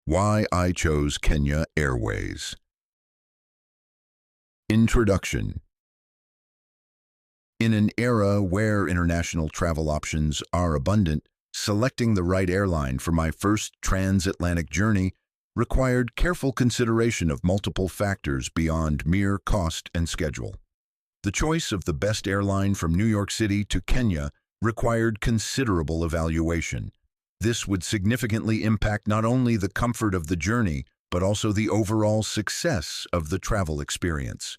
Why I chose Kenya Airways. Introduction. In an era where international travel options are abundant, selecting the right airline for my first transatlantic journey required careful consideration of multiple factors beyond mere cost and schedule. The choice of the best airline from New York City to Kenya required considerable evaluation. This would significantly impact not only the comfort of the journey, but also the overall success of the travel experience.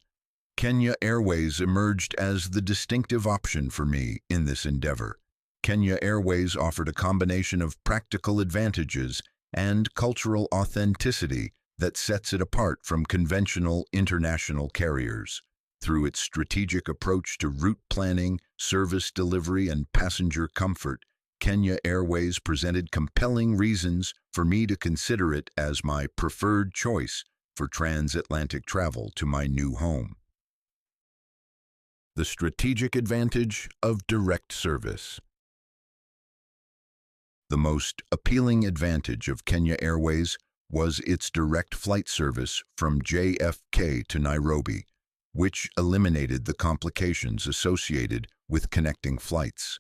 Kenya Airways emerged as the distinctive option for me in this endeavor. Kenya Airways offered a combination of practical advantages and cultural authenticity that sets it apart from conventional international carriers. Through its strategic approach to route planning, service delivery, and passenger comfort, Kenya Airways presented compelling reasons for me to consider it as my preferred choice for transatlantic travel to my new home. The strategic advantage of direct service. The most appealing advantage of Kenya Airways was its direct flight service from JFK to Nairobi, which eliminated the complications associated with connecting flights.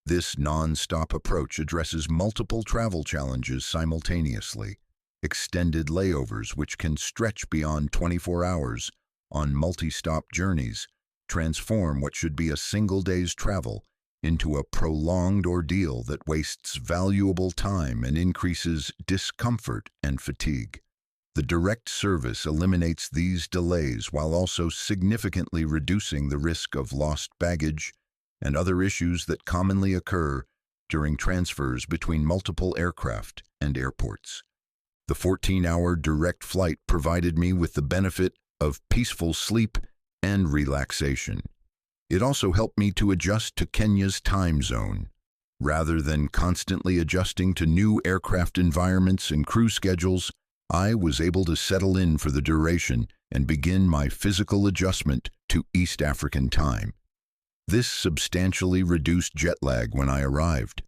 This non-stop approach addresses multiple travel challenges simultaneously. Extended layovers, which can stretch beyond 24 hours on multi-stop journeys, transform what should be a single day's travel into a prolonged ordeal that wastes valuable time and increases discomfort and fatigue. The direct service eliminates these delays while also significantly reducing the risk of lost baggage and other issues that commonly occur during transfers between multiple aircraft and airports. The 14-hour direct flight provided me with the benefit of peaceful sleep and relaxation. It also helped me to adjust to Kenya's time zone. Rather than constantly adjusting to new aircraft environments and crew schedules, I was able to settle in for the duration and begin my physical adjustment to East African time. This substantially reduced jet lag when I arrived.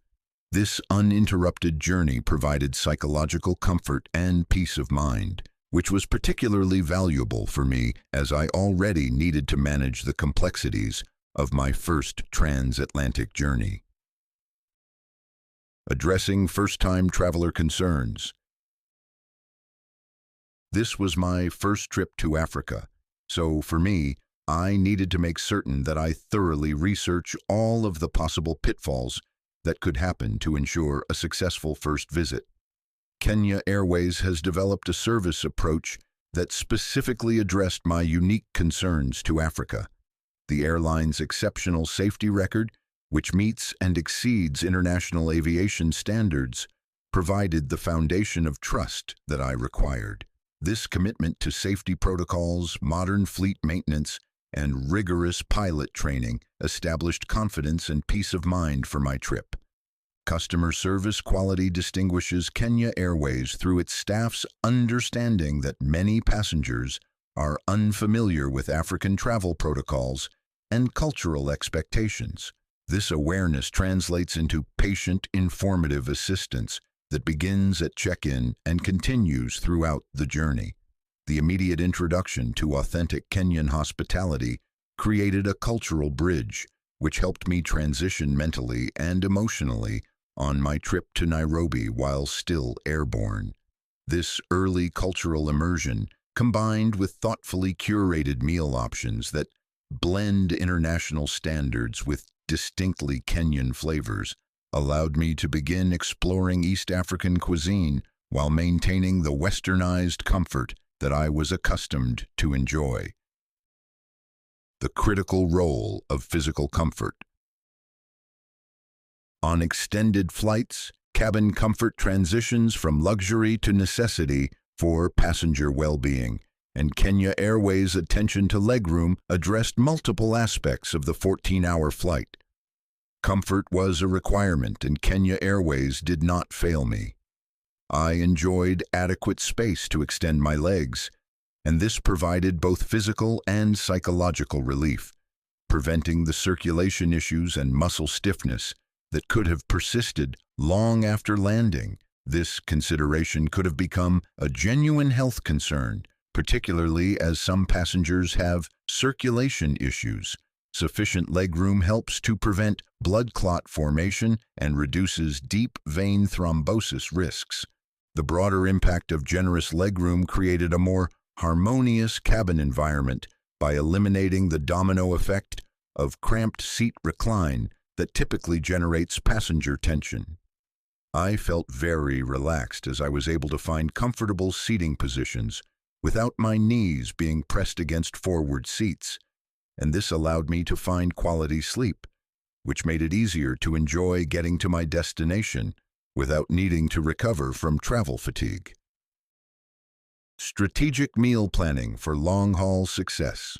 This uninterrupted journey provided psychological comfort and peace of mind, which was particularly valuable for me as I already needed to manage the complexities of my first transatlantic journey. Addressing first-time traveler concerns. This was my first trip to Africa, so for me, I needed to make certain that I thoroughly research all of the possible pitfalls that could happen to ensure a successful first visit. Kenya Airways has developed a service approach that specifically addressed my unique concerns to Africa. The airline's exceptional safety record, which meets and exceeds international aviation standards, provided the foundation of trust that I required. This commitment to safety protocols, modern fleet maintenance, and rigorous pilot training established confidence and peace of mind for my trip. Customer service quality distinguishes Kenya Airways through its staff's understanding that many passengers are unfamiliar with African travel protocols and cultural expectations. This awareness translates into patient, informative assistance that begins at check-in and continues throughout the journey. The immediate introduction to authentic Kenyan hospitality created a cultural bridge, which helped me transition mentally and emotionally on my trip to Nairobi while still airborne. This early cultural immersion, combined with thoughtfully curated meal options that blend international standards with distinctly Kenyan flavors, allowed me to begin exploring East African cuisine while maintaining the westernized comfort that I was accustomed to enjoy. The critical role of physical comfort. On extended flights, cabin comfort transitions from luxury to necessity for passenger well-being, and Kenya Airways' attention to legroom addressed multiple aspects of the 14-hour flight. Comfort was a requirement, and Kenya Airways did not fail me. I enjoyed adequate space to extend my legs, and this provided both physical and psychological relief, preventing the circulation issues and muscle stiffness that could have persisted long after landing. This consideration could have become a genuine health concern, particularly as some passengers have circulation issues. Sufficient legroom helps to prevent blood clot formation and reduces deep vein thrombosis risks. The broader impact of generous legroom created a more harmonious cabin environment by eliminating the domino effect of cramped seat recline that typically generates passenger tension. I felt very relaxed as I was able to find comfortable seating positions without my knees being pressed against forward seats, and this allowed me to find quality sleep, which made it easier to enjoy getting to my destination without needing to recover from travel fatigue. Strategic meal planning for long-haul success.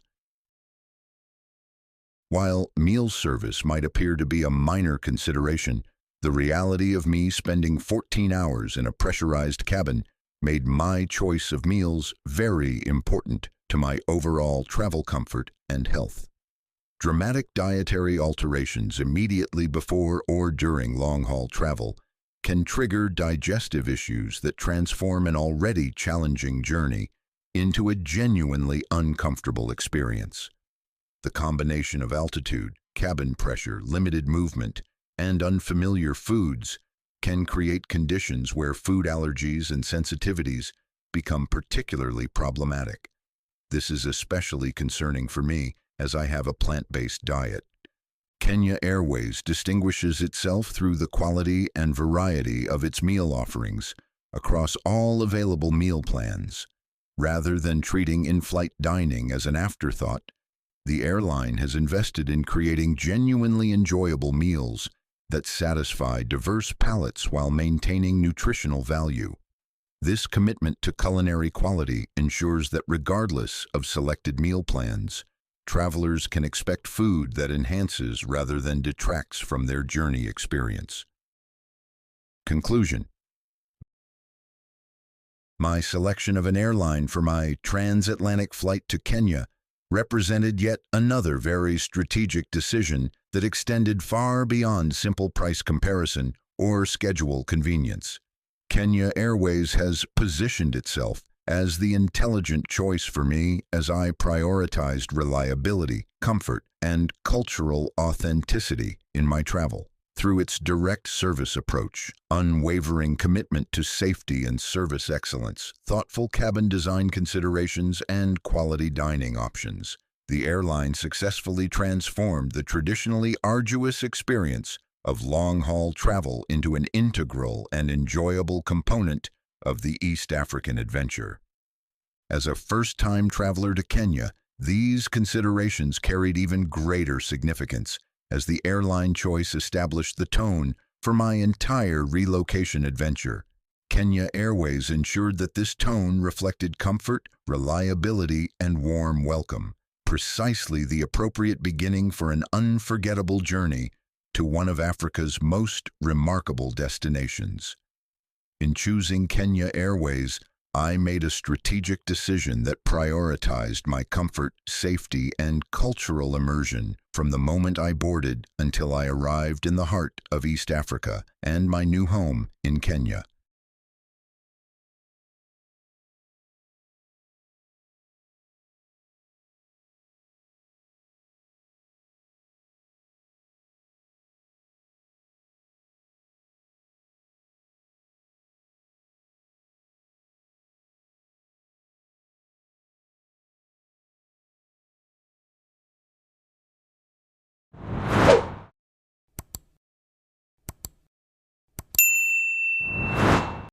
While meal service might appear to be a minor consideration, the reality of me spending 14 hours in a pressurized cabin made my choice of meals very important to my overall travel comfort and health. Dramatic dietary alterations immediately before or during long-haul travel can trigger digestive issues that transform an already challenging journey into a genuinely uncomfortable experience. The combination of altitude, cabin pressure, limited movement, and unfamiliar foods can create conditions where food allergies and sensitivities become particularly problematic. This is especially concerning for me as I have a plant-based diet. Kenya Airways distinguishes itself through the quality and variety of its meal offerings across all available meal plans. Rather than treating in-flight dining as an afterthought, the airline has invested in creating genuinely enjoyable meals that satisfy diverse palates while maintaining nutritional value. This commitment to culinary quality ensures that regardless of selected meal plans, travelers can expect food that enhances rather than detracts from their journey experience. Conclusion. My selection of an airline for my transatlantic flight to Kenya represented yet another very strategic decision that extended far beyond simple price comparison or schedule convenience. Kenya Airways has positioned itself as the intelligent choice for me as I prioritized reliability, comfort, and cultural authenticity in my travel. Through its direct service approach, unwavering commitment to safety and service excellence, thoughtful cabin design considerations, and quality dining options, the airline successfully transformed the traditionally arduous experience of long-haul travel into an integral and enjoyable component of the East African adventure. As a first-time traveler to Kenya, these considerations carried even greater significance as the airline choice established the tone for my entire relocation adventure. Kenya Airways ensured that this tone reflected comfort, reliability, and warm welcome, precisely the appropriate beginning for an unforgettable journey to one of Africa's most remarkable destinations. In choosing Kenya Airways, I made a strategic decision that prioritized my comfort, safety, and cultural immersion from the moment I boarded until I arrived in the heart of East Africa and my new home in Kenya.